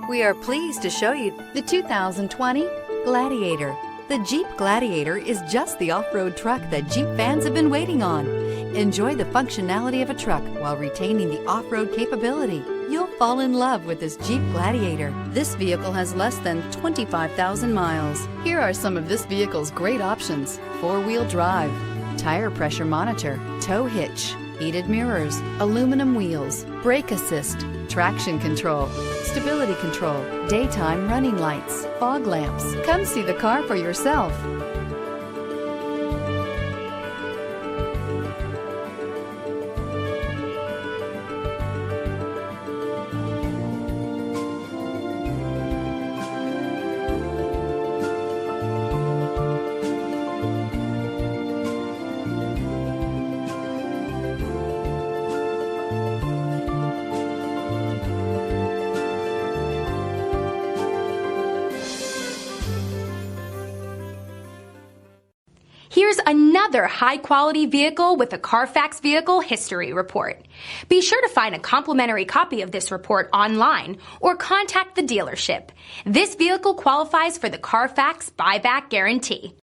We are pleased to show you the 2020 Gladiator. The Jeep Gladiator is just the off-road truck that Jeep fans have been waiting on. Enjoy the functionality of a truck while retaining the off-road capability. You'll fall in love with this Jeep Gladiator. This vehicle has less than 25,000 miles. Here are some of this vehicle's great options: four-wheel drive, tire pressure monitor, tow hitch, heated mirrors, aluminum wheels, brake assist, traction control, stability control, daytime running lights, fog lamps. Come see the car for yourself. Here's another high-quality vehicle with a Carfax Vehicle History Report. Be sure to find a complimentary copy of this report online or contact the dealership. This vehicle qualifies for the Carfax Buyback Guarantee.